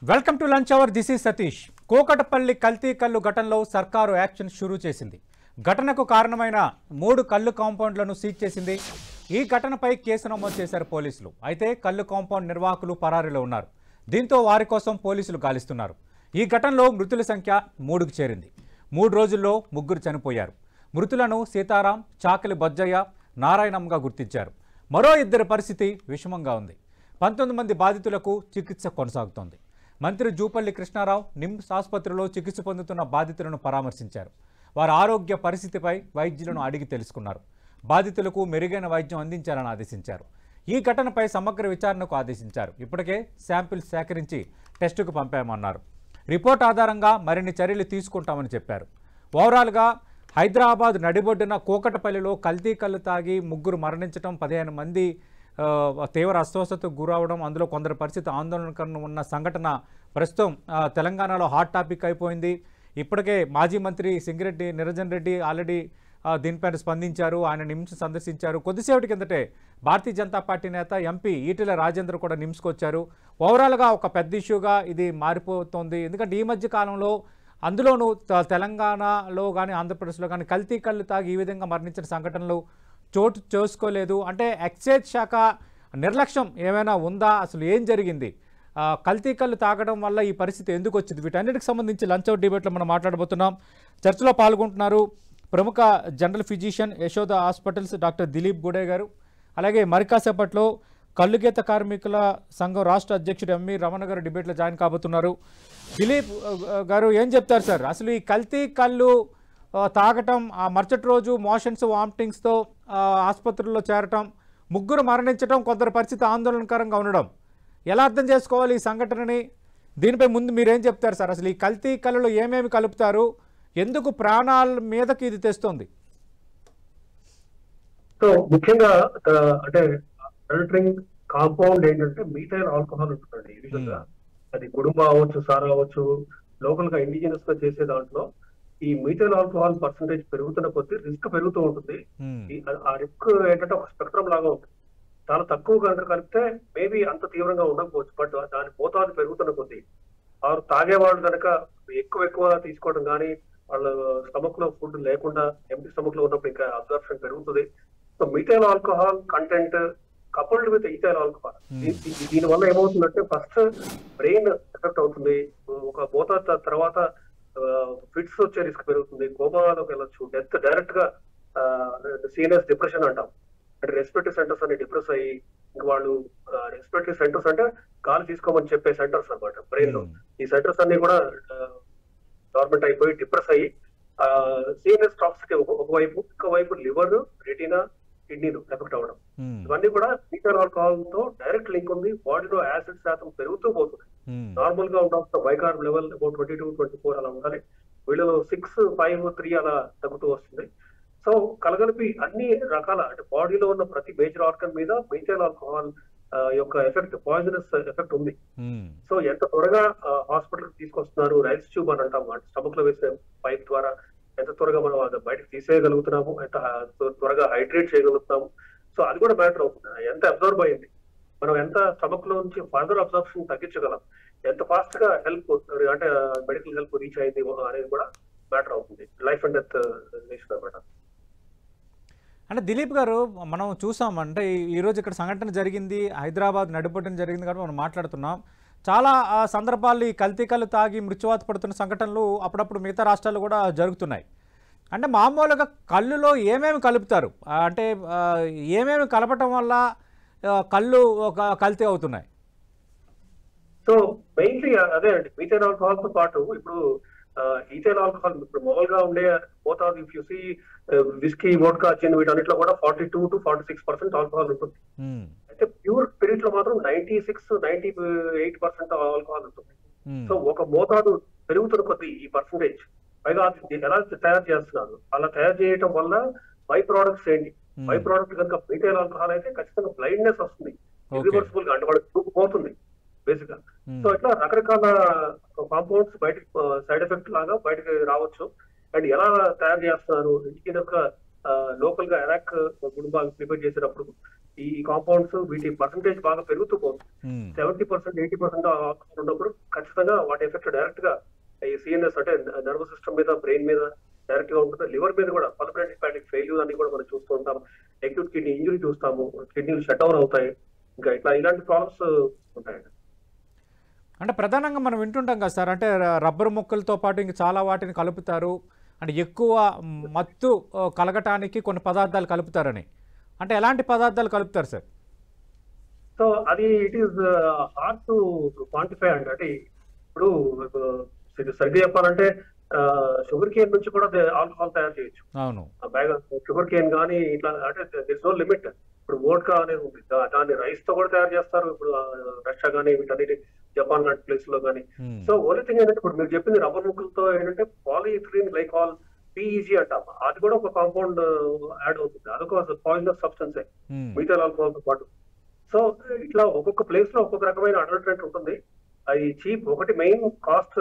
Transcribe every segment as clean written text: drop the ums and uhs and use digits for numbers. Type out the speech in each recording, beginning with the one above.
Welcome to lunch hour. This is Satish. Kukatpally కల్తీ కల్లు ఘటనలో సర్కారు యాక్షన్ షురూ చేసింది. ఘటనకు కారణమైన 3 కల్లు కాంపౌండ్లను సీజ్ చేసింది. ఈ ఘటనపై కేసు నమోదు చేశారు పోలీసులు. అయితే కల్లు కాంపౌండ్ నిర్వాహకులు పరారీలో ఉన్నారు. దీంతో వారి కోసం పోలీసులు గాలిస్తున్నారు. ఈ ఘటనలో మృతుల సంఖ్య 3కు చేరింది. 3 రోజుల్లో 3 చనిపోయారు. మృతులను సీతారాం, చాకలి బొజ్జయ్య, నారాయణంగా గుర్తించారు. మరో 2 పరిస్థితి విషమంగా ఉంది. 19 మంది బాధితులకు చికిత్స కొనసాగుతోంది. మంత్రి జూపల్లి కృష్ణారావు నిమ్స్ ఆసుపత్రిలో చికిత్స పొందుతున్న బాధితులను పరామర్శించారు. వారి ఆరోగ్య పరిస్థితిపై వైద్యులను అడిగి తెలుసుకున్నారు. బాధితులకు మెరుగైన వైద్యం అందించాలని ఆదేశించారు. ఈ ఘటనపై సమగ్ర విచారణకు ఆదేశించారు. ఇప్పటికే శాంపిల్స్ సేకరించి టెస్టుకు పంపామన్నారు. రిపోర్ట్ ఆధారంగా మరిన్ని చర్యలు తీసుకుంటామని చెప్పారు. ఓవరాల్గా హైదరాబాద్ నడిబొడ్డున కోకటపల్లిలో కల్తీ కల్లు తాగి 3 మరణించడం, 15 మంది తీవ్ర అస్వస్థతకు గురవడం, అందులో కొందరి పరిస్థితి ఆందోళనకరంగా ఉన్న సంఘటన ప్రస్తుతం తెలంగాణలో హాట్ టాపిక్ అయిపోయింది. ఇప్పటికే మాజీ మంత్రి సింగిరెడ్డి నిరంజన్ రెడ్డి ఆల్రెడీ దీనిపైన స్పందించారు. ఆయన నిమ్స్ సందర్శించారు. కొద్దిసేపటి కిందటే భారతీయ జనతా పార్టీ నేత ఎంపీ ఈటెల రాజేందర్ కూడా నిమ్స్కి వచ్చారు. ఓవరాల్గా ఒక పెద్ద ఇష్యూగా ఇది మారిపోతుంది. ఎందుకంటే ఈ మధ్య కాలంలో అందులోనూ తెలంగాణలో కానీ ఆంధ్రప్రదేశ్లో కానీ కల్తీ కల్లు తాగి ఈ విధంగా మరణించిన సంఘటనలు చోటు చేసుకోలేదు. అంటే ఎక్సైజ్ శాఖ నిర్లక్ష్యం ఏమైనా ఉందా? అసలు ఏం జరిగింది? కల్తీ కల్లు తాగడం వల్ల ఈ పరిస్థితి ఎందుకు వచ్చింది? వీటన్నిటికి సంబంధించి లంచ్ అవుట్ డిబేట్లో మనం మాట్లాడబోతున్నాం. చర్చలో పాల్గొంటున్నారు ప్రముఖ general physician Yashoda hospitals doctor Dilip Gude గారు. అలాగే మరికాసేపట్లో కల్లుగీత కార్మికుల సంఘం రాష్ట్ర అధ్యక్షుడు ఎంవి రమణ గారు డిబేట్లో జాయిన్ కాబోతున్నారు. దిలీప్ గారు ఏం చెప్తారు సార్? అసలు ఈ కల్తీ కల్లు తాగటం, ఆ మరుసటి రోజు మోషన్స్ వామిటింగ్స్తో ఆసుపత్రుల్లో చేరటం, 3 మరణించడం, కొందరు పరిస్థితి ఆందోళనకరంగా ఉండడం, ఎలా అర్థం చేసుకోవాలి ఈ సంఘటనని? దీనిపై ముందు మీరేం చెప్తారు సార్? అసలు ఈ కల్తీ కల్లులో ఏమేమి కలుపుతారు? ఎందుకు ప్రాణాల మీదకి ఇది తెస్తుంది? సో ముఖ్యంగా అంటే అడల్టరింగ్ కాంపౌండ్ ఏంటంటే మీథైల్ ఆల్కహాల్ ఉంటుందండి. యూజువల్గా అది కుటుంబ అవ్వచ్చు, సారా అవ్వచ్చు, లోకల్ గా ఇండిజినస్ గా చేసే దాంట్లో ఈ మీథైల్ ఆల్కహాల్ పర్సంటేజ్ పెరుగుతున్న కొద్దీ రిస్క్ పెరుగుతూ ఉంటుంది. ఆ రిస్క్ ఏంటంటే ఒక స్పెక్ట్రమ్ లాగా ఉంటుంది. చాలా తక్కువ కనుక కలిపితే మేబీ అంత తీవ్రంగా ఉండకపోవచ్చు, బట్ దాని మోతాదు పెరుగుతున్న కొద్దీ వారు తాగేవాళ్ళు కనుక ఎక్కువ తీసుకోవడం కానీ, వాళ్ళ స్టమక్ లో ఫుడ్ లేకుండా ఎంటీ స్టమక్ లో ఉన్నప్పుడు ఇంకా అబ్జర్ప్షన్ పెరుగుతుంది. So methyl alcohol content coupled with ethyl alcohol, దీని వల్ల ఏమవుతుందంటే ఫస్ట్ బ్రెయిన్ ఎఫెక్ట్ అవుతుంది. ఒక మోతాదు తర్వాత ఫిట్స్ వచ్చే రిస్క్ పెరుగుతుంది, కోమాలోకి వెళ్ళొచ్చు, డెత్ డైరెక్ట్ గా సీరియస్ డిప్రెషన్ అంటాం. అంటే రెస్పిరేటరీ సెంటర్స్ అన్ని డిప్రెస్ అయ్యి ఇంక వాళ్ళు రెస్పిరేటరీ సెంటర్స్ అంటే గాలి తీసుకోమని చెప్పే సెంటర్స్ అనమాట బ్రెయిన్ లో. ఈ సెంటర్స్ అన్ని కూడా గవర్నమెంట్ అయిపోయి డిప్రెస్ అయ్యి సీరియస్ టాక్సిక్ ఇంకోవైపు లివర్, రెటీనా, కిడ్నీలు ఎఫెక్ట్ అవ్వడం, ఇవన్నీ కూడా మీథైల్ ఆల్కహాల్ తో డైరెక్ట్ లింక్ ఉంది. బాడీలో యాసిడ్ శాతం పెరుగుతూ పోతుంది. నార్మల్ గా ఉండాల్సిన బైకార్బ్ లెవెల్ 22-24 అలా ఉండాలి. వీళ్ళు 6, 5, 3 అలా తగ్గుతూ వస్తుంది. సో కలగలిపి అన్ని రకాల అంటే బాడీలో ఉన్న ప్రతి మేజర్ ఆర్గన్ మీద మీథైల్ ఆల్కహాల్ యొక్క ఎఫెక్ట్, పాయిజనస్ ఎఫెక్ట్ ఉంది. సో ఎంత త్వరగా హాస్పిటల్ తీసుకొస్తున్నారు, రైల్స్ ట్యూబ్ అని అంటాం, స్టమక్ లో వేసే పైప్ ద్వారా ఎంత త్వరగా మనం అది బయటకు తీసేయగలుగుతున్నాము, ఎంత త్వరగా హైడ్రేట్ చేయగలుగుతాము. సో అది కూడా మ్యాటర్ అవుతుంది. ఎంత అబ్జర్వ్ అయ్యింది, మనం ఎంత స్టమక్ లో నుంచి ఫర్దర్ అబ్జర్ప్షన్ తగ్గించగలం, ఎంత ఫాస్ట్ గా హెల్ప్ అంటే మెడికల్ హెల్ప్ రీచ్ అయింది అనేది కూడా మ్యాటర్ అవుతుంది. లైఫ్ అండ్ డెత్ రిలేషన్ అనమాట. అంటే దిలీప్ గారు, మనం చూసాం అంటే ఈరోజు ఇక్కడ సంఘటన జరిగింది, హైదరాబాద్ నడిబొడ్డున జరిగింది కాబట్టి మనం మాట్లాడుతున్నాం. చాలా సందర్భాల్లో ఈ కల్తీ కల్లు తాగి మృత్యువాత పడుతున్న సంఘటనలు అప్పుడప్పుడు మిగతా రాష్ట్రాల్లో కూడా జరుగుతున్నాయి. అంటే మామూలుగా కళ్ళులో ఏమేమి కలుపుతారు? అంటే ఏమేమి కలపటం వల్ల కళ్ళు కల్తీ అవుతున్నాయి? సో మెయిన్లీ అదే అండి, మీథైల్ ఆల్కహాల్ తో పాటు ఇప్పుడు ఈథైల్ ఆల్కహాల్ ఇప్పుడు మామూలుగా ఉండే మోతాదు if you see whisky, vodka, gin వీటన్నిటిలో కూడా 42-46% ఆల్కహాల్ ఉంటుంది. అయితే ప్యూర్ స్పిరిట్ లో మాత్రం 96-98% ఆల్కహాల్ ఉంటుంది. సో ఒక మోతాదు పెరుగుతున్న కొద్దీ ఈ పర్సంటేజ్, పైగా ఎలా తయారు చేస్తున్నారు, అలా తయారు చేయడం వల్ల బై ప్రోడక్ట్స్ ఏంటి, బై ప్రోడక్ట్ కనుక మీథైల్ ఆల్కహాల్ అయితే ఖచ్చితంగా బ్లైండ్నెస్ వస్తుంది, ఇర్రివర్సిబుల్ గా, అంటే వాళ్ళకి చూపు పోతుంది బేసిక్ గా. సో ఇట్లా రకరకాల కాంపౌండ్స్ బయటకి సైడ్ ఎఫెక్ట్ లాగా బయటకి రావచ్చు. అండ్ ఎలా తయారు చేస్తున్నారు, ఇంటికి ఒక లోకల్ గా ఎరాక్ కుటుంబాలు ప్రిపేర్ చేసేటప్పుడు ఈ కాంపౌండ్స్ వీటి పర్సంటేజ్ బాగా పెరుగుతూ పోతుంది. 70%, 80% ఉన్నప్పుడు ఖచ్చితంగా వాటి ఎఫెక్ట్ డైరెక్ట్ గా ఈ సిఎన్ఎస్ అంటే నర్వస్ సిస్టమ్ మీద, బ్రెయిన్ మీద డైరెక్ట్ గా ఉంటుంది. లివర్ మీద కూడా పల్మనరీ హెపాటిక్ ఫెయిల్యూర్ అని కూడా మనం చూస్తూ ఉంటాం. అక్యూట్ కిడ్నీ ఇంజరీ చూస్తాము, కిడ్నీలు షట్ డౌన్ అవుతాయి, ఇంకా ఇలాంటి ప్రాబ్లమ్స్ ఉంటాయండి. అంటే ప్రధానంగా మనం వింటుంటాం కదా సార్, అంటే రబ్బరు ముక్కలతో పాటు ఇంక చాలా వాటిని కలుపుతారు, అంటే ఎక్కువ మత్తు కలగటానికి కొన్ని పదార్థాలు కలుపుతారని. అంటే ఎలాంటి పదార్థాలు కలుపుతారు సార్? సో అది it is hard to quantify అండి. అంటే ఇప్పుడు సరిగ్గా చెప్పాలంటే షుగర్ కేన్ నుంచి కూడా ఆల్కహాల్ తయారు చేయొచ్చు. అవును, షుగర్ కేన్ కానీ ఇట్లా అంటే దిస్ నో లిమిట్. ఇప్పుడు వోడ్కా అనేది ఉంది, దాన్ని రైస్ తో కూడా తయారు చేస్తారు. ఇప్పుడు రష్యా కానీ వీటన్నిటి జపాన్ లాంటి ప్లేస్ లో కానీ. సో ఓన్లీ థింగ్ ఏంటంటే ఇప్పుడు మీరు చెప్పింది రబ్బర్ ముక్కలతో ఏంటంటే పాలీఇథిలీన్ గ్లైకాల్ పిఈజీ అంటాం, అది కూడా ఒక కాంపౌండ్ యాడ్ అవుతుంది. అదొక పాయిజనస్ సబ్స్టెన్స్ మిథైల్ ఆల్కహాల్ తో పాటు. సో ఇట్లా ఒక్కొక్క ప్లేస్ లో ఒక్కొక్క రకమైన అడల్టరెంట్ ఉంటుంది. అది చీప్, ఒకటి మెయిన్ కాస్ట్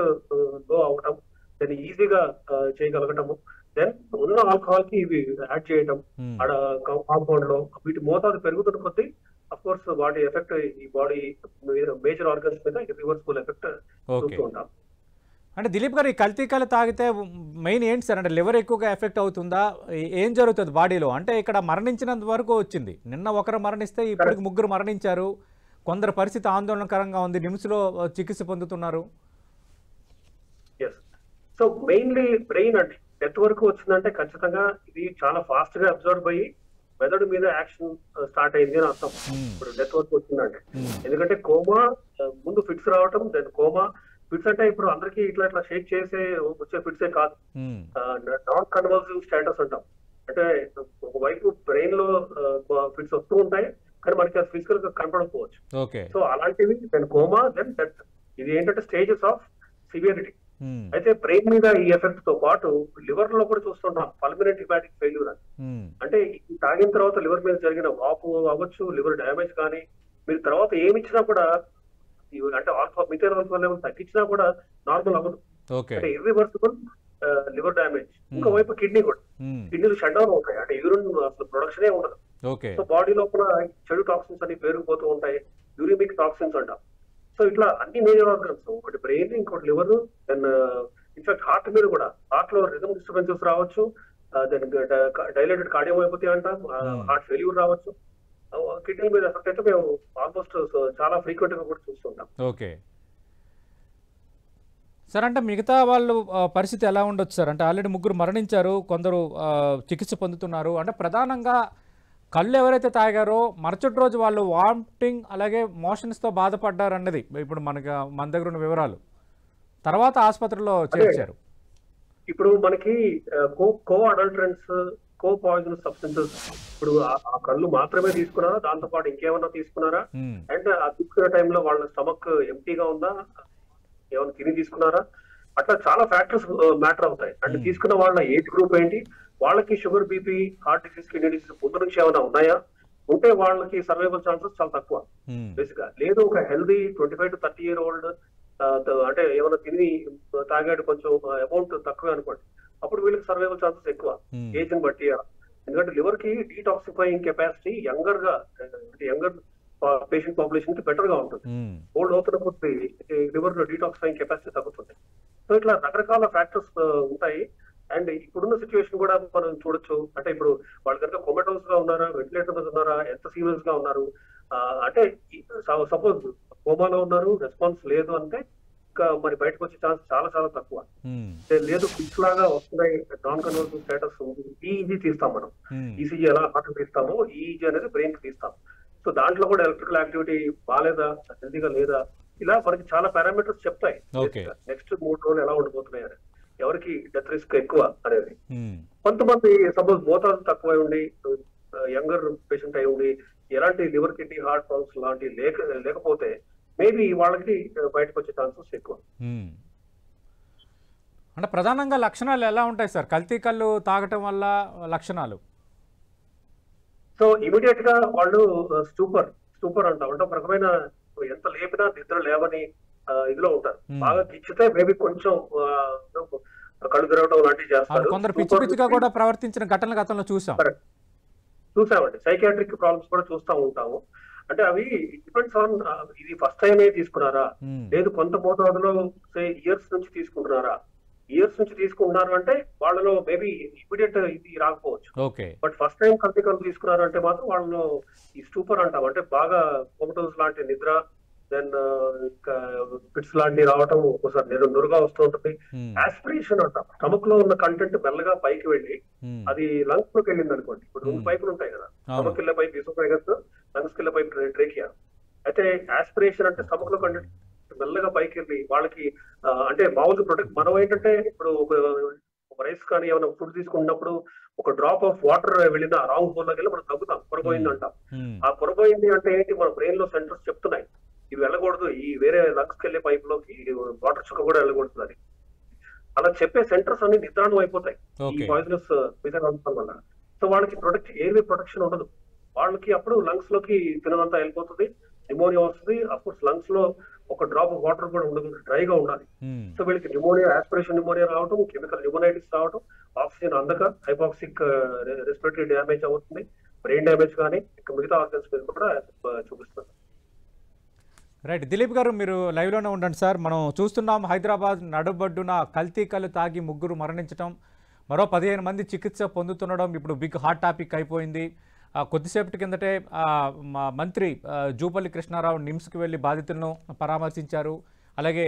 లో అవటం, దాన్ని ఈజీగా చేయగలగటము, దెన్ ఉన్న ఆల్కహాల్ కి ఇవి యాడ్ చేయటం కాంపౌండ్ లో, వీటి మోతాదు పెరుగుతున్న కొద్దీ అఫ్ కోర్స్ వాటి ఎఫెక్ట్ ఈ బాడీ మేజర్ ఆర్గన్స్ మీద రివర్సిబుల్ ఎఫెక్ట్ చూస్తూ ఉంటాం. అంటే దిలీప్ గారు, ఈ కల్తీ కళ్ళు తాగితే మెయిన్ ఏంటి సార్? అంటే లివర్ ఎక్కువగా ఎఫెక్ట్ అవుతుందా? ఏం జరుగుతుంది బాడీలో? అంటే ఇక్కడ మరణించినంత వరకు వచ్చింది, నిన్న ఒకరు మరణిస్తే ఇప్పటికి 3 మరణించారు. కొందరు పరిస్థితి ఆందోళనకరంగా ఉంది, నిమ్స్లో చికిత్స పొందుతున్నారు. సో మెయిన్లీ బ్రెయిన్ అంటే డెత్ వరకు వచ్చిందంటే ఖచ్చితంగా ఇది చాలా ఫాస్ట్ గా అబ్జర్వ్ అయ్యి మెదడు మీద యాక్షన్ స్టార్ట్ అయింది అని అర్థం. ఇప్పుడు డెత్ వరకు వచ్చిందంటే ఎందుకంటే కోమా ముందు ఫిట్స్ రావటం, దెన్ కోమా. ఫిట్స్ అంటే ఇప్పుడు అందరికీ ఇట్లా ఇట్లా షేక్ చేసే వచ్చే ఫిట్సే కాదు, నాన్ కన్వల్సివ్ స్టేటస్ అంటాం. అంటే ఒకవైపు బ్రెయిన్ లో ఫిట్స్ వస్తూ ఉంటాయి, కానీ మనకి అది ఫిజికల్ గా కనపడకపోవచ్చు. సో అలాంటివి దెన్ కోమా, దెన్ డెత్. ఇది ఏంటంటే స్టేజెస్ ఆఫ్ సివియరిటీ. అయితే బ్రెయిన్ మీద ఈ ఎఫెక్ట్ తో పాటు లివర్ లో కూడా చూస్తున్నాం పల్మనరీ హెపాటిక్ ఫెయిల్యూర్ అని. అంటే తాగిన తర్వాత లివర్ మీద జరిగిన వాపు అవ్వచ్చు, లివర్ డ్యామేజ్ కానీ, మీరు తర్వాత ఏమి ఇచ్చినా కూడా అంటే మిథైల్ ఆల్కహాల్ లెవెల్ తగ్గించినా కూడా నార్మల్ అవ్వదు. అంటే ఇర్రివర్సిబుల్ లివర్ డ్యామేజ్. ఇంకోవైపు కిడ్నీ కూడా, కిడ్నీలు షట్ డౌన్ అవుతాయి, అంటే యూరిన్ అసలు ప్రొడక్షనే ఉండదు. సో బాడీ లోపల చెడు టాక్సిన్స్ అన్ని పేరుకుపోతూ ఉంటాయి, యూరిమిక్ టాక్సిన్స్ అంటాం. సో ఇట్లా అన్ని మేజర్ ఆర్గన్స్, ఒకటి బ్రెయిన్, ఇంకోటి లివర్, దెన్ ఇన్ఫాక్ట్ హార్ట్ మీద కూడా, హార్ట్ లో రిథమ్ డిస్టర్బెన్సెస్ రావచ్చు, దెన్ డైలేటెడ్ కార్డియోమయోపతి అంటాం, హార్ట్ ఫెయిల్యూర్ రావచ్చు. కిడ్నీ మీద ఎఫెక్ట్ అయితే మేము ఆల్మోస్ట్ చాలా ఫ్రీక్వెంట్ గా కూడా చూస్తుంటాం. ఓకే సార్, అంటే మిగతా వాళ్ళు పరిస్థితి ఎలా ఉండొచ్చు సార్? అంటే ఆల్రెడీ 3 మరణించారు, కొందరు చికిత్స పొందుతున్నారు. అంటే ప్రధానంగా కళ్ళు ఎవరైతే తాగారో మరుసటి రోజు వాళ్ళు వామిటింగ్ అలాగే మోషన్స్తో బాధపడ్డారు అన్నది ఇప్పుడు మన దగ్గర ఉన్న వివరాలు. తర్వాత ఆసుపత్రిలో చేర్చారు. ఇప్పుడు మనకి కో అడల్టరెంట్స్, కో పాయిజనస్ సబ్స్టెన్సెస్, ఇప్పుడు ఆ కళ్ళు మాత్రమే తీసుకున్నారా, దాంతో పాటు ఇంకేమన్నా తీసుకున్నారా, అండ్ ఆ తీసుకునే టైంలో వాళ్ళ స్టమక్ ఎంటీగా ఉందా, ఏమైనా తిని తీసుకున్నారా, అట్లా చాలా ఫ్యాక్టర్స్ మ్యాటర్ అవుతాయి. అంటే తీసుకున్న వాళ్ళ ఏజ్ గ్రూప్ ఏంటి, వాళ్ళకి sugar, BP, heart disease, kidney disease ముందు నుంచి ఏమైనా ఉన్నాయా, ఉంటే వాళ్ళకి సర్వైవల్ ఛాన్సెస్ చాలా తక్కువ బేసిక్ గా. లేదు ఒక హెల్దీ 25 to 30 year old అంటే ఏమైనా తిని తాగాడు, కొంచెం అమౌంట్ తక్కువే అనుకోండి, అప్పుడు వీళ్ళకి సర్వైవల్ ఛాన్సెస్ ఎక్కువ ఏజ్ ని బట్టి. ఎందుకంటే లివర్ కి detoxifying capacity younger patient population కి బెటర్ గా ఉంటుంది. ఓల్డ్ అవుతున్న కొద్ది లివర్ డీటాక్సిఫైయింగ్ కెపాసిటీ తగ్గుతుంది. సో ఇట్లా రకరకాల ఫ్యాక్టర్స్ ఉంటాయి. అండ్ ఇప్పుడున్న సిచ్యువేషన్ కూడా మనం చూడొచ్చు. అంటే ఇప్పుడు వాళ్ళు కనుక కొమెటోస్ గా ఉన్నారా, వెంటిలేటర్ మీద ఉన్నారా, ఎంత సీరియస్ గా ఉన్నారు, అంటే సపోజ్ కోమాలో ఉన్నారు, రెస్పాన్స్ లేదు అంటే ఇంకా మరి బయటకు వచ్చే ఛాన్స్ చాలా చాలా తక్కువ. లేదు ఫిక్స్ లాగా వస్తున్నాయి, నాన్ కన్వర్సివ్ స్టేటస్ ఉంది, ఈఈజీ తీస్తాం మనం. ఈసీజీ ఎలా హార్ట్ తీస్తామో ఈఈజీ అనేది బ్రెయిన్ కి తీస్తాం. సో దాంట్లో కూడా ఎలక్ట్రికల్ యాక్టివిటీ బాగాలేదా, హెల్దీగా లేదా, ఇలా మనకి చాలా పారామీటర్స్ చెప్తాయి నెక్స్ట్ 3 రోజులు ఎలా ఉండిపోతున్నాయి అని, ఎవరికి డెత్ రిస్క్ ఎక్కువ అనేది. కొంతమంది సపోజ్ మోతాదు తక్కువ ఉండి, యంగర్ పేషెంట్ అయి ఉండి, ఎలాంటి లివర్, కిడ్నీ, హార్ట్ ప్రాబ్లమ్స్ లాంటివి లేకపోతే మేబీ వాళ్ళకి బయటకు వచ్చే ఛాన్సెస్ ఎక్కువ. అంటే ప్రధానంగా లక్షణాలు ఎలా ఉంటాయి సార్ కల్తీ కళ్ళు తాగటం వల్ల లక్షణాలు? సో ఇమీడియట్ గా వాళ్ళు స్టూపర్ అంటాం, అంటే ఒక రకమైన ఎంత లేపినా నిద్ర లేవని ఇదిలో ఉంటారు. బాగా గిచ్చితే మేబీ కొంచెం కళ్ళు తిరగటం లాంటివి చేస్తారు. కొందరు పిచ్చి పిచ్చిగా కూడా ప్రవర్తించిన ఘటనలు గతంలో చూసాం. చూసామండి. సైకాట్రిక్ ప్రాబ్లమ్స్ కూడా చూస్తూ ఉంటాము. అంటే అవి డిపెండ్స్ ఆన్ ఇది ఫస్ట్ టైం తీసుకున్నారా, లేదు కొంత మోతాదులో ఇయర్స్ నుంచి తీసుకుంటున్నారా. ఇయర్స్ నుంచి తీసుకుంటున్నారు అంటే వాళ్ళలో మేబీ ఇమీడియట్ ఇది రాకపోవచ్చు. బట్ ఫస్ట్ టైం కల్తీ కళ్ళు తీసుకున్నారు అంటే మాత్రం వాళ్ళలో ఈ స్టూపర్ అంటాం, అంటే బాగా కోమటోస్ లాంటి నిద్ర, దెన్ ఫిట్స్ లాంటివి రావటం, ఒకసారి నురుగా వస్తూ ఉంటుంది. ఆస్పిరేషన్ అంటాం, స్టమక్ లో ఉన్న కంటెంట్ మెల్లగా పైకి వెళ్ళి అది లంగ్స్ లోకి వెళ్ళింది అనుకోండి. ఇప్పుడు 2 పైపులు ఉంటాయి కదా, స్టమక్ కిల్ల పైపు ఈసోఫాగస్, లంగ్స్ కిల్ల పైపు ట్రేకియా. అయితే ఆస్పిరేషన్ అంటే స్టమక్ లో కంటెంట్ మెల్లగా పైకి వెళ్ళి వాళ్ళకి అంటే మామూలుగా ప్రొటెక్ట్. మనం ఏంటంటే ఇప్పుడు ఒక రైస్ కానీ ఏమైనా ఫుడ్ తీసుకున్నప్పుడు ఒక డ్రాప్ ఆఫ్ వాటర్ వెళ్ళిన రాంగ్ హోల్ లోకి వెళ్ళి మనం తగ్గుతాం, పొరపోయింది అంటాం. ఆ పొరపోయింది అంటే ఏంటి, మన బ్రెయిన్ లో సెంటర్స్ చెప్తున్నాయి ఇవి వెళ్ళకూడదు, ఈ వేరే లంగ్స్కి వెళ్ళే పైప్ లోకి వాటర్ చుక్క కూడా వెళ్ళకూడదు అని. అలా చెప్పే సెంటర్స్ అన్ని నిద్రాణం అయిపోతాయి ఈ పాయిజనస్ మిథైల్ వల్ల. సో వాళ్ళకి ఎయిర్వే ప్రొటెక్షన్ ఉండదు. వాళ్ళకి అప్పుడు లంగ్స్ లోకి తినదంతా వెళ్ళిపోతుంది, న్యూమోనియా వస్తుంది. అఫ్ కోర్స్ లంగ్స్ లో ఒక డ్రాప్ ఆఫ్ వాటర్ కూడా ఉండదు, డ్రైగా ఉండాలి. సో వీళ్ళకి న్యూమోనియా, ఆస్పిరేషన్ న్యూమోనియా రావడం, కెమికల్ న్యూమోనైటిస్ రావడం, ఆక్సిజన్ అందక హైపాక్సిక్ రెస్పిరేటరీ డ్యామేజ్ అవుతుంది, బ్రెయిన్ డ్యామేజ్ కానీ మిగతా ఆర్గన్స్ మీద కూడా చూపిస్తుంది. రైట్, దిలీప్ గారు మీరు లైవ్లోనే ఉండండి సార్. మనం చూస్తున్నాం హైదరాబాద్ నడుబడ్డున కల్తీ కళ్ళు తాగి 3 మరణించడం, మరో 15 మంది చికిత్స పొందుతుండడం ఇప్పుడు బిగ్ హాట్ టాపిక్ అయిపోయింది. కొద్దిసేపటి కిందటే మంత్రి జూపల్లి కృష్ణారావు నిమ్స్కి వెళ్ళి బాధితులను పరామర్శించారు. అలాగే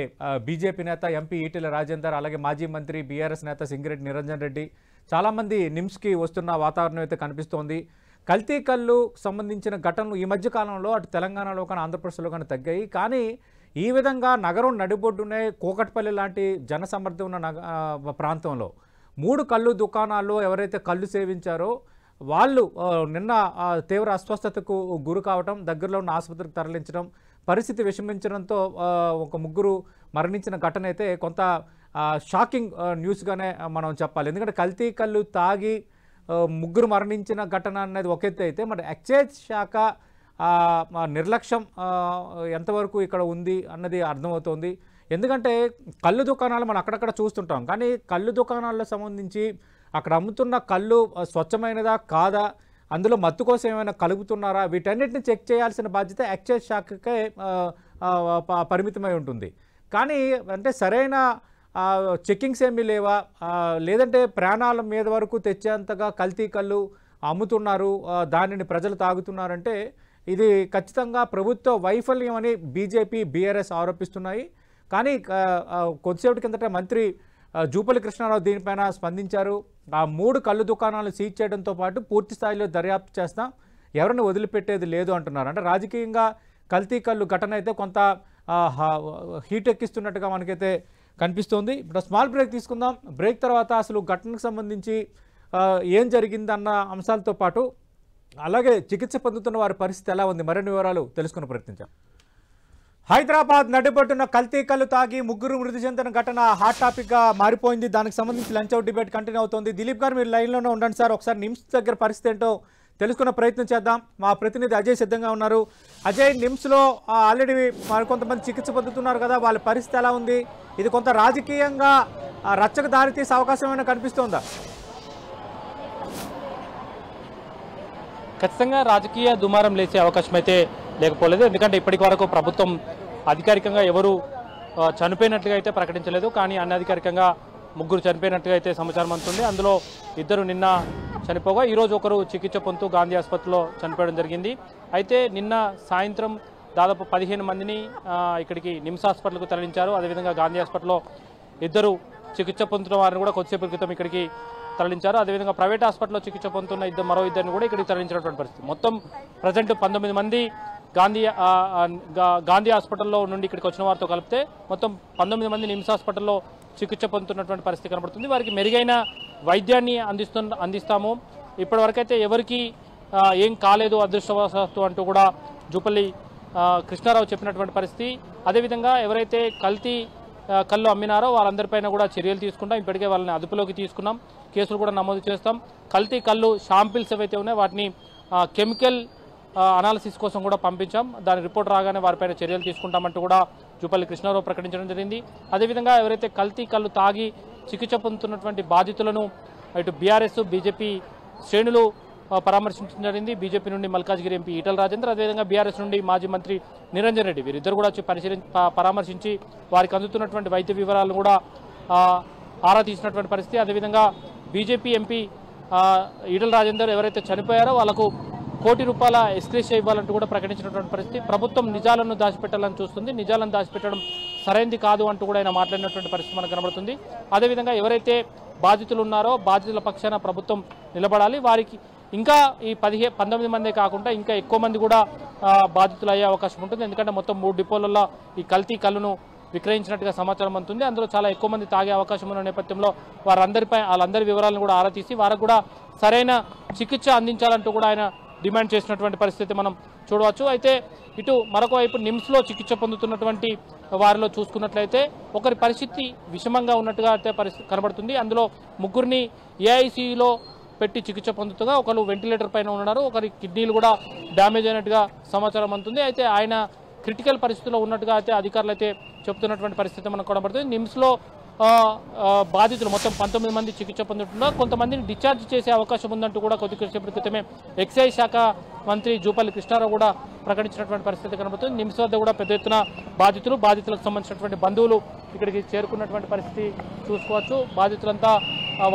బీజేపీ నేత ఎంపీ ఈటెల రాజేందర్, అలాగే మాజీ మంత్రి బీఆర్ఎస్ నేత సింగిరెడ్డి నిరంజన్ రెడ్డి, చాలామంది నిమ్స్కి వస్తున్న వాతావరణం అయితే కనిపిస్తోంది. కల్తీ కళ్ళు సంబంధించిన ఘటనలు ఈ మధ్య కాలంలో అటు తెలంగాణలో కానీ ఆంధ్రప్రదేశ్లో కానీ తగ్గాయి. కానీ ఈ విధంగా నగరం నడిబొడ్డునే కూకట్పల్లి లాంటి జనసమర్థం ఉన్న ప్రాంతంలో 3 కళ్ళు దుకాణాల్లో ఎవరైతే కళ్ళు సేవించారో వాళ్ళు నిన్న తీవ్ర అస్వస్థతకు గురి కావటం, దగ్గరలో ఉన్న ఆసుపత్రికి తరలించడం, పరిస్థితి విషమించడంతో ఒక 3 మరణించిన ఘటన అయితే కొంత షాకింగ్ న్యూస్గానే మనం చెప్పాలి. ఎందుకంటే కల్తీ కళ్ళు తాగి 3 మరణించిన ఘటన అనేది ఒక ఎత్తు అయితే, మరి ఎక్సైజ్ శాఖ నిర్లక్ష్యం ఎంతవరకు ఇక్కడ ఉంది అన్నది అర్థమవుతోంది. ఎందుకంటే కళ్ళు దుకాణాలు మనం అక్కడక్కడ చూస్తుంటాం, కానీ కళ్ళు దుకాణాలకు సంబంధించి అక్కడ అమ్ముతున్న కళ్ళు స్వచ్ఛమైనదా కాదా, అందులో మత్తు కోసం ఏమైనా కలుపుతున్నారా, వీటన్నిటిని చెక్ చేయాల్సిన బాధ్యత ఎక్సైజ్ శాఖకే పరిమితమై ఉంటుంది. కానీ అంటే సరైన చెక్కింగ్స్ ఏమీ లేవా, లేదంటే ప్రాణాల మీద వరకు తెచ్చేంతగా కల్తీ కళ్ళు అమ్ముతున్నారు, దానిని ప్రజలు తాగుతున్నారంటే ఇది ఖచ్చితంగా ప్రభుత్వ వైఫల్యం అని బీజేపీ బీఆర్ఎస్ ఆరోపిస్తున్నాయి. కానీ కొద్దిసేపటి కిందట మంత్రి జూపల్లి కృష్ణారావు దీనిపైన స్పందించారు. ఆ 3 కళ్ళు దుకాణాలు సీజ్ చేయడంతో పాటు పూర్తి స్థాయిలో దర్యాప్తు చేస్తాం, ఎవరిని వదిలిపెట్టేది లేదు అంటున్నారు. అంటే రాజకీయంగా కల్తీ కళ్ళు ఘటన అయితే కొంత హీట్ ఎక్కిస్తున్నట్టుగా మనకైతే కనిపిస్తోంది. ఇప్పుడు స్మాల్ బ్రేక్ తీసుకుందాం. బ్రేక్ తర్వాత అసలు ఘటనకు సంబంధించి ఏం జరిగిందన్న అంశాలతో పాటు అలాగే చికిత్స పొందుతున్న వారి పరిస్థితి ఎలా ఉంది, మరిన్ని వివరాలు తెలుసుకుని ప్రయత్నించాం. హైదరాబాద్ నడిబొడ్డున కల్తీ కళ్ళు తాగి 3 మృతి చెందిన ఘటన హాట్ టాపిక్గా మారిపోయింది. దానికి సంబంధించి లంచ్ అవుట్ డిబేట్ కంటిన్యూ అవుతుంది. దిలీప్ గారు మీరు లైన్లోనే ఉండండి సార్. ఒకసారి నిమ్స్ దగ్గర పరిస్థితి ఏంటో తెలుసుకునే ప్రయత్నం చేద్దాం. మా ప్రతినిధి అజయ్ సిద్ధంగా ఉన్నారు. అజయ్, నిమ్స్లో ఆల్రెడీ మరికొంతమంది చికిత్స పొందుతున్నారు కదా, వాళ్ళ పరిస్థితి ఎలా ఉంది? ఇది కొంత రాజకీయంగా రచ్చకు దారితీసే అవకాశం ఏమైనా కనిపిస్తోందా? ఖచ్చితంగా రాజకీయ దుమారం లేచే అవకాశం అయితే లేకపోలేదు. ఎందుకంటే ఇప్పటి వరకు ప్రభుత్వం అధికారికంగా ఎవరు చనిపోయినట్లుగా అయితే ప్రకటించలేదు. కానీ అనధికారికంగా 3 చనిపోయినట్టుగా అయితే సమాచారం అందుతుంది. అందులో 2 నిన్న చనిపోగా ఈరోజు ఒకరు చికిత్స పొందుతూ గాంధీ ఆసుపత్రిలో చనిపోవడం జరిగింది. అయితే నిన్న సాయంత్రం దాదాపు 15 మందిని ఇక్కడికి నిమ్స్ హాస్పిటల్కు తరలించారు. అదేవిధంగా గాంధీ హాస్పిటల్లో 2 చికిత్స పొందుతున్న వారిని కూడా కొద్దిసేపు క్రితం ఇక్కడికి తరలించారు. అదేవిధంగా ప్రైవేట్ హాస్పిటల్లో చికిత్స పొందుతున్న మరో 2 కూడా ఇక్కడికి తరలించినటువంటి పరిస్థితి. మొత్తం ప్రజెంట్ 19 మంది గాంధీ హాస్పిటల్లో నుండి ఇక్కడికి వచ్చిన వారితో కలిపితే మొత్తం 19 మంది నిమ్స్ హాస్పిటల్లో చికిత్స పొందుతున్నటువంటి పరిస్థితి కనబడుతుంది. వారికి మెరుగైన వైద్యాన్ని అందిస్తాము. ఇప్పటివరకైతే ఎవరికి ఏం కాలేదు అదృష్టవశాత్తు అంటూ కూడా జూపల్లి కృష్ణారావు చెప్పినటువంటి పరిస్థితి. అదేవిధంగా ఎవరైతే కల్తీ కళ్ళు అమ్మినారో వాళ్ళందరిపైన కూడా చర్యలు తీసుకుంటాం. ఇప్పటికే వాళ్ళని అదుపులోకి తీసుకున్నాం, కేసులు కూడా నమోదు చేస్తాం. కల్తీ కళ్ళు షాంపిల్స్ ఏవైతే ఉన్నాయో వాటిని కెమికల్ అనాలిసిస్ కోసం కూడా పంపించాం. దాని రిపోర్ట్ రాగానే వారిపైన చర్యలు తీసుకుంటామంటూ కూడా జూపల్లి కృష్ణారావు ప్రకటించడం జరిగింది. అదేవిధంగా ఎవరైతే కల్తీ కళ్ళు తాగి చికిత్స పొందుతున్నటువంటి బాధితులను ఇటు బీఆర్ఎస్ బీజేపీ శ్రేణులు పరామర్శించడం జరిగింది. బీజేపీ నుండి మల్కాజ్గిరి ఎంపీ ఈటల రాజేందర్, అదేవిధంగా బీఆర్ఎస్ నుండి మాజీ మంత్రి నిరంజన్ రెడ్డి వీరిద్దరు కూడా వచ్చి పరామర్శించి వారికి అందుతున్నటువంటి వైద్య వివరాలను కూడా ఆరా తీసినటువంటి పరిస్థితి. అదేవిధంగా బీజేపీ ఎంపీ ఈటల రాజేందర్ ఎవరైతే చనిపోయారో వాళ్లకు ₹1 కోటి ఎక్స్గ్రేషియా ఇవ్వాలంటూ కూడా ప్రకటించినటువంటి పరిస్థితి. ప్రభుత్వం నిజాలను దాచిపెట్టాలని చూస్తుంది, నిజాలను దాచిపెట్టడం సరైనది కాదు అంటూ కూడా ఆయన మాట్లాడినటువంటి పరిస్థితి మనకు కనబడుతుంది. అదేవిధంగా ఎవరైతే బాధితులు ఉన్నారో బాధితుల పక్షాన ప్రభుత్వం నిలబడాలి, వారికి ఇంకా ఈ 19 మందే కాకుండా ఇంకా ఎక్కువ మంది కూడా బాధితులు అయ్యే అవకాశం ఉంటుంది. ఎందుకంటే మొత్తం 3 డిపోలలో ఈ కల్తీ కళ్ళును విక్రయించినట్టుగా సమాచారం అందుతుంది. అందులో చాలా ఎక్కువ మంది తాగే అవకాశం ఉన్న నేపథ్యంలో వాళ్ళందరి వివరాలను కూడా ఆరా తీసి వారికి కూడా సరైన చికిత్స అందించాలంటూ కూడా ఆయన డిమాండ్ చేసినటువంటి పరిస్థితి మనం చూడవచ్చు. అయితే ఇటు మరొక వైపు నిమ్స్లో చికిత్స పొందుతున్నటువంటి వారిలో చూసుకున్నట్లయితే ఒకరి పరిస్థితి విషమంగా ఉన్నట్టుగా అయితే పరిస్థితి కనబడుతుంది. అందులో 3 ఏఐసీయూలో పెట్టి చికిత్స పొందుతుగా ఒకరు వెంటిలేటర్ పైన ఉన్నారు, ఒకరి కిడ్నీలు కూడా డ్యామేజ్ అయినట్టుగా సమాచారం అందుతుంది. అయితే ఆయన క్రిటికల్ పరిస్థితిలో ఉన్నట్టుగా అయితే అధికారులు అయితే చెప్తున్నటువంటి పరిస్థితి మనకు కనబడుతుంది. నిమ్స్లో బాధితులు మొత్తం 19 మంది చికిత్స పొందుతున్నారు. కొంతమందిని డిశ్చార్జ్ చేసే అవకాశం ఉందంటూ కూడా కొద్దిసేపటి క్రితమే ఎక్సైజ్ శాఖ మంత్రి జూపల్లి కృష్ణారావు కూడా ప్రకటించినటువంటి పరిస్థితి కనబడుతుంది. నిమ్స్ వద్ద కూడా పెద్ద ఎత్తున బాధితులకు సంబంధించినటువంటి బంధువులు ఇక్కడికి చేరుకున్నటువంటి పరిస్థితి చూసుకోవచ్చు. బాధితులంతా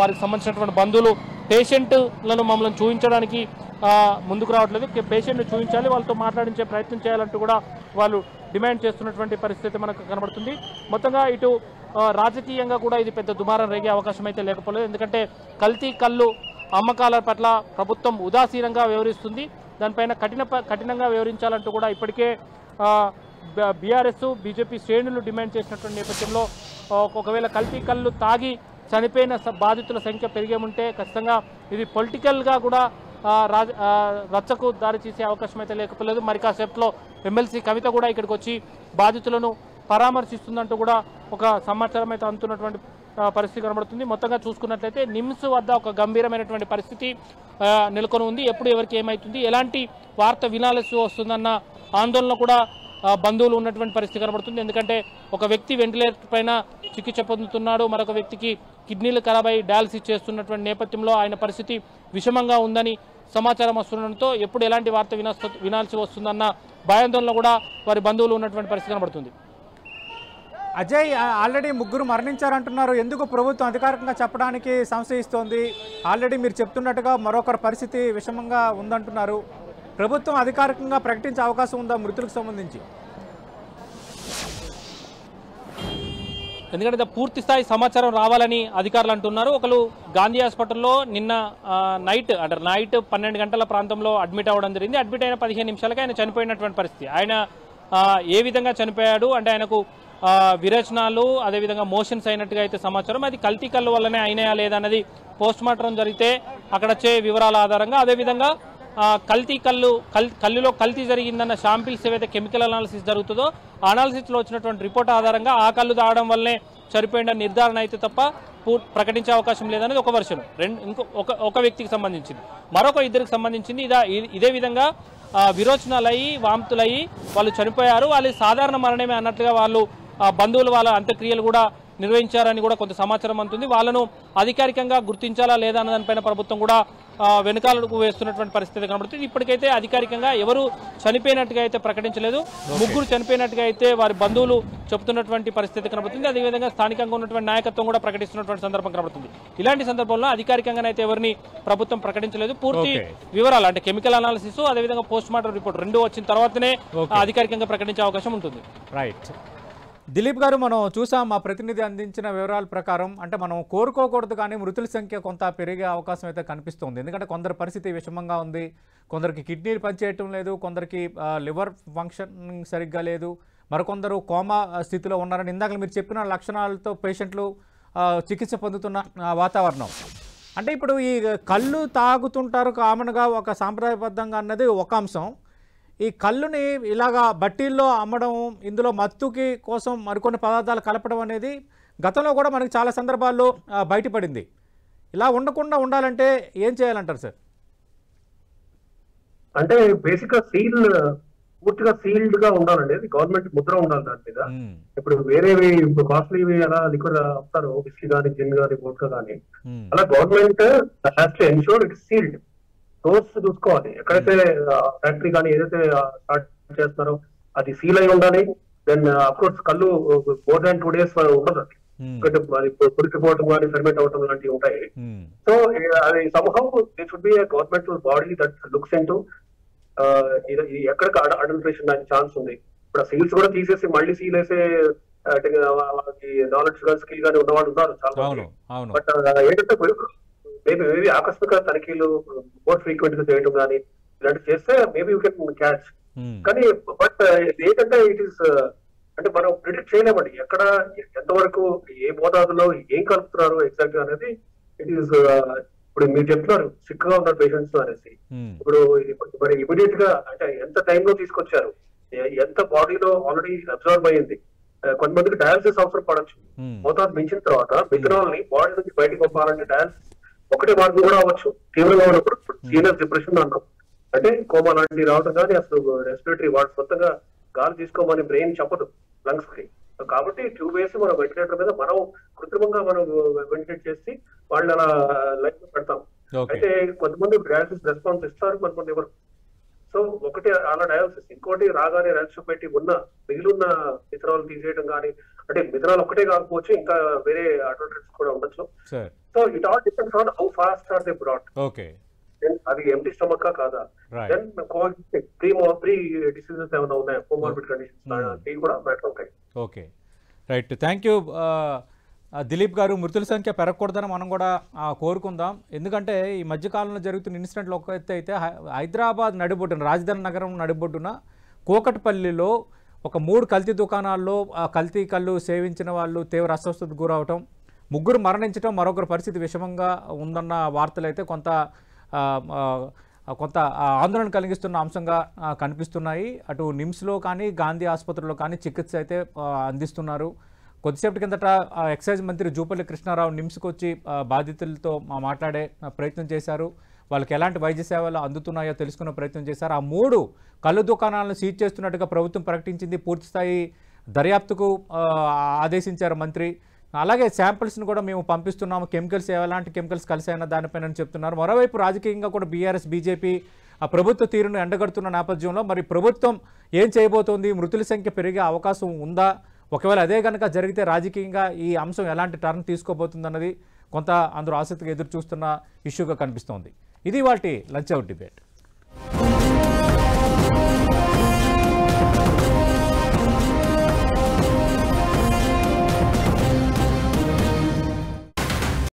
వారికి సంబంధించినటువంటి బంధువులు పేషెంట్లను మమ్మల్ని చూపించడానికి ముందుకు రావట్లేదు, పేషెంట్ని చూపించాలి, వాళ్ళతో మాట్లాడించే ప్రయత్నం చేయాలంటూ కూడా వాళ్ళు డిమాండ్ చేస్తున్నటువంటి పరిస్థితి మనకు కనబడుతుంది. మొత్తంగా ఇటు రాజకీయంగా కూడా ఇది పెద్ద దుమారం రేగే అవకాశం అయితే లేకపోలేదు. ఎందుకంటే కల్తీ కళ్ళు అమ్మకాల పట్ల ప్రభుత్వం ఉదాసీనంగా వ్యవహరిస్తుంది, దానిపైన కఠినంగా వ్యవహరించాలంటూ కూడా ఇప్పటికే బీఆర్ఎస్ బీజేపీ శ్రేణులు డిమాండ్ చేసినటువంటి నేపథ్యంలో ఒకవేళ కల్తీ కళ్ళు తాగి చనిపోయిన బాధితుల సంఖ్య పెరిగే ఉంటే ఖచ్చితంగా ఇది పొలిటికల్గా కూడా రచ్చకు దారి తీసే అవకాశం అయితే లేకపోలేదు. మరి కాసేపట్లో ఎమ్మెల్సీ కవిత కూడా ఇక్కడికి వచ్చి బాధితులను పరామర్శిస్తుందంటూ కూడా ఒక సమాచారం అయితే అందుతున్నటువంటి పరిస్థితి కనబడుతుంది. మొత్తంగా చూసుకున్నట్లయితే నిమ్స్ వద్ద ఒక గంభీరమైనటువంటి పరిస్థితి నెలకొని ఉంది. ఎప్పుడు ఎవరికి ఏమవుతుంది, ఎలాంటి వార్త వినాల్సి వస్తుందన్న ఆందోళన కూడా బంధువులు ఉన్నటువంటి పరిస్థితి కనబడుతుంది. ఎందుకంటే ఒక వ్యక్తి వెంటిలేటర్ పైన చికిత్స పొందుతున్నాడు, మరొక వ్యక్తికి కిడ్నీలు ఖరాబ్ అయి డయాలసిస్ చేస్తున్నటువంటి నేపథ్యంలో ఆయన పరిస్థితి విషమంగా ఉందని సమాచారం వస్తుండడంతో ఎప్పుడు ఎలాంటి వార్త వినాల్సి వస్తుందన్న భయాందోళన కూడా వారి బంధువులు ఉన్నటువంటి పరిస్థితి కనబడుతుంది. అజయ్, ఆల్రెడీ 3 మరణించారంటున్నారు, ఎందుకు ప్రభుత్వం అధికారికంగా చెప్పడానికి సంశయిస్తోంది? ఆల్రెడీ మీరు చెప్తున్నట్టుగా మరొకరి పరిస్థితి విషమంగా ఉందంటున్నారు, ప్రభుత్వం అధికారికంగా ప్రకటించే అవకాశం ఉందా మృతులకు సంబంధించి? ఎందుకంటే పూర్తి స్థాయి సమాచారం రావాలని అధికారులు అంటున్నారు. ఒకరు గాంధీ హాస్పిటల్లో నిన్న నైట్ 12 గంటల ప్రాంతంలో అడ్మిట్ అవ్వడం జరిగింది. అడ్మిట్ అయిన 15 నిమిషాలకి ఆయన చనిపోయినటువంటి పరిస్థితి. ఆయన ఏ విధంగా చనిపోయాడు అంటే ఆయనకు విరేచనాలు అదేవిధంగా మోషన్స్ అయినట్టుగా అయితే సమాచారం. అది కల్తీ కళ్ళు వల్లనే అయినాయా లేదా అన్నది పోస్ట్ మార్టం జరిగితే అక్కడ వచ్చే వివరాల ఆధారంగా, అదేవిధంగా కళ్ళులో కల్తీ జరిగిందన్న శాంపిల్స్ ఏవైతే కెమికల్ అనాలిసిస్ జరుగుతుందో ఆ అనాలిసిస్లో వచ్చినటువంటి రిపోర్ట్ ఆధారంగా ఆ కళ్ళు తాగడం వల్లనే చనిపోయిన నిర్ధారణ అయితే తప్ప ప్రకటించే అవకాశం లేదనేది ఒక వర్షన్. ఒక వ్యక్తికి సంబంధించింది, మరొక 2కి సంబంధించింది ఇదే విధంగా విరోచనాలయ్యి వాంతులయ్యి వాళ్ళు చనిపోయారు, వాళ్ళు సాధారణ మరణమే అన్నట్లుగా వాళ్ళు బంధువులు వాళ్ళ అంత్యక్రియలు కూడా నిర్వహించారని కూడా కొంత సమాచారం అందుతుంది. వాళ్ళను అధికారికంగా గుర్తించాలా లేదా అన్న దానిపైన ప్రభుత్వం కూడా వెనుకాలకు వేస్తున్నటువంటి పరిస్థితి కనబడుతుంది. ఇప్పటికైతే అధికారికంగా ఎవరు చనిపోయినట్టుగా అయితే ప్రకటించలేదు, 3 చనిపోయినట్టుగా అయితే వారి బంధువులు చెబుతున్నటువంటి పరిస్థితి కనబడుతుంది. అదేవిధంగా స్థానికంగా ఉన్నటువంటి నాయకత్వం కూడా ప్రకటిస్తున్నటువంటి సందర్భం కనబడుతుంది. ఇలాంటి సందర్భంలో అధికారికంగానైతే ఎవరిని ప్రభుత్వం ప్రకటించలేదు. పూర్తి వివరాలు అంటే కెమికల్ అనాలిసిస్ అదేవిధంగా పోస్ట్ మార్టం రిపోర్ట్ 2 వచ్చిన తర్వాతనే అధికారికంగా ప్రకటించే అవకాశం ఉంటుంది. రైట్ దిలీప్ గారు, మనం చూసాం మా ప్రతినిధి అందించిన వివరాల ప్రకారం, అంటే మనం కోరుకోకూడదు కానీ మృతుల సంఖ్య కొంత పెరిగే అవకాశం అయితే కనిపిస్తుంది. ఎందుకంటే కొందరి పరిస్థితి విషమంగా ఉంది, కొందరికి కిడ్నీలు పనిచేయటం లేదు, కొందరికి లివర్ ఫంక్షనింగ్ సరిగ్గా లేదు, మరికొందరు కోమా స్థితిలో ఉన్నారని ఇందాక మీరు చెప్పిన లక్షణాలతో పేషెంట్లు చికిత్స పొందుతున్న వాతావరణం. అంటే ఇప్పుడు ఈ కళ్ళు తాగుతుంటారు కామన్గా ఒక సాంప్రదాయబద్ధంగా అన్నది ఒక అంశం, ఈ కళ్ళుని ఇలాగా బట్టీల్లో అమ్మడం, ఇందులో మత్తుకి కోసం మరికొన్ని పదార్థాలు కలపడం అనేది గతంలో కూడా మనకి చాలా సందర్భాల్లో బయటపడింది. ఇలా ఉండకుండా ఉండాలంటే ఏం చేయాలంటారు సార్? అంటే బేసిక్ గా పూర్తిగా సీల్డ్ గా ఉండాలండి. అది గవర్నమెంట్ ముద్ర ఉండాలి దాని మీద. ఇప్పుడు వేరేవి ఇప్పుడు కాస్ట్లీవి అలా లిక్విడ్ అమ్ముతారు, విస్కీ కానీ జిన్ కానీ వోడ్కా కానీ, అలా government has to ensure it sealed. Source చూసుకోవాలి. ఎక్కడైతే ఫ్యాక్టరీ కానీ ఏదైతే స్టార్ట్ చేస్తున్నారో అది సీల్ అయి ఉండాలి. దెన్ అఫ్కోర్స్ కళ్ళు మోర్ దాన్ 2 days ఉండదు. అది ఎందుకంటే పురికిపోవటం కానీ ఫెర్మెంట్ అవటం లాంటివి ఉంటాయి. సో అది somehow this should be a governmental body that looks into ఎక్కడికి అడల్ట్రేషన్ దానికి ఛాన్స్ ఉంది. ఇప్పుడు సీల్స్ కూడా తీసేసి మళ్ళీ సీల్ వేసే వాళ్ళకి నాలెడ్జ్ కానీ స్కిల్ కానీ ఉన్నవాళ్ళు ఉన్నారు చాలా. బట్ ఏంటంటే మేబీ ఆకస్మిక తనిఖీలు మోర్ ఫ్రీక్వెంట్ గా చేయడం కానీ ఇలాంటివి చేస్తే మేబీ యూ కెన్ క్యాచ్. కానీ బట్ ఏంటంటే ఇట్ ఈస్ అంటే మనం ప్రిడిక్ట్ చేయలేమండి ఎక్కడ ఎంతవరకు ఏ మోతాదులో ఏం కలుపుతున్నారు ఎగ్జాక్ట్ గా అనేది. ఇట్ ఈస్ ఇప్పుడు మీరు చెప్తున్నారు సిక్ గా ఉన్నారు పేషెంట్స్ అనేసి. ఇప్పుడు మరి ఇమీడియట్ గా అంటే ఎంత టైంలో తీసుకొచ్చారు, ఎంత బాడీలో ఆల్రెడీ అబ్జర్వ్ అయ్యింది. కొంతమందికి డయాలసిస్ అవసరం పడవచ్చు. మోతాదు మించిన తర్వాత మిథనాల్ ని బాడీ నుంచి బయటకు పంపాలంటే డయాలసిస్ ఒకటే మార్గం కూడా అవ్వచ్చు. తీవ్రంగా ఉన్నప్పుడు సీరియస్ డిప్రెషన్ అంటాం, అంటే కోమా లాంటివి రావడం కానీ అసలు రెస్పిరేటరీ వాడు సొంతంగా గాలి తీసుకోమని బ్రెయిన్ చెప్పదు లంగ్స్ కి. కాబట్టి ట్యూబ్ వేసి మనం వెంటిలేటర్ మీద మనం కృత్రిమంగా మనం వెంటిలేట్ చేసి వాళ్ళు అలా లైఫ్ పెడతాం. అయితే కొంతమంది డయాలసిస్ రెస్పాన్స్ ఇస్తారు, కొంతమంది ఎవరు. సో ఒకటి అలా డయాలసిస్, ఇంకోటి రాగానే డయాలసిస్ పెట్టి మిగిలిన మిథనాల్ తీసేయడం కానీ, అంటే మిథనాల్ ఒకటే కాకపోవచ్చు, ఇంకా వేరే అడ్వాంటేజెస్ కూడా ఉండొచ్చు. So it all depends on how fast are they brought. అది ఎంటీ స్టమక్ కాదా, దెన్ ప్రీ డిసీజెస్ ఏమైనా ఉన్నాయా, కోమార్బిడ్ కండిషన్స్ అవి కూడా మ్యాటర్ అవుతాయి. Okay, right, thank you Dilip గారు. మృతుల సంఖ్య పెరగకూడదని మనం కూడా కోరుకుందాం. ఎందుకంటే ఈ మధ్యకాలంలో జరుగుతున్న ఇన్సిడెంట్లు ఒక ఎత్తు అయితే, హైదరాబాద్ నడిబొడ్డున, రాజధాని నగరం నడిబొడ్డున కూకట్పల్లిలో ఒక 3 కల్తీ దుకాణాల్లో కల్తీ కళ్ళు సేవించిన వాళ్ళు తీవ్ర అస్వస్థతకు గురవటం, 3 మరణించడం, మరొకరి పరిస్థితి విషమంగా ఉందన్న వార్తలు అయితే కొంత ఆందోళన కలిగిస్తున్న అంశంగా కనిపిస్తున్నాయి. అటు నిమ్స్లో కానీ గాంధీ ఆసుపత్రిలో కానీ చికిత్స అయితే అందిస్తున్నారు. కొద్దిసేపటి కిందట ఎక్సైజ్ మంత్రి జూపల్లి కృష్ణారావు నిమ్స్కి వచ్చి బాధితులతో మాట్లాడే ప్రయత్నం చేశారు. వాళ్ళకి ఎలాంటి వైద్య సేవలు అందుతున్నాయో తెలుసుకునే ప్రయత్నం చేశారు. ఆ 3 కళ్ళు దుకాణాలను సీజ్ చేస్తున్నట్టుగా ప్రభుత్వం ప్రకటించింది. పూర్తిస్థాయి దర్యాప్తుకు ఆదేశించారు మంత్రి. అలాగే శాంపిల్స్ను కూడా మేము పంపిస్తున్నాము, కెమికల్స్ ఎలాంటి కెమికల్స్ కలిసాయన్న దానిపైన చెప్తున్నారు. మరోవైపు రాజకీయంగా కూడా బీఆర్ఎస్ బీజేపీ ఆ ప్రభుత్వ తీరును ఎండగడుతున్న నేపథ్యంలో మరి ప్రభుత్వం ఏం చేయబోతోంది, మృతుల సంఖ్య పెరిగే అవకాశం ఉందా, ఒకవేళ అదే కనుక జరిగితే రాజకీయంగా ఈ అంశం ఎలాంటి టర్న్ తీసుకోబోతుందన్నది కొంత అందరూ ఆసక్తిగా ఎదురు చూస్తున్న ఇష్యూగా కనిపిస్తోంది. ఇది వాటి లంచ్ అవుట్ డిబేట్.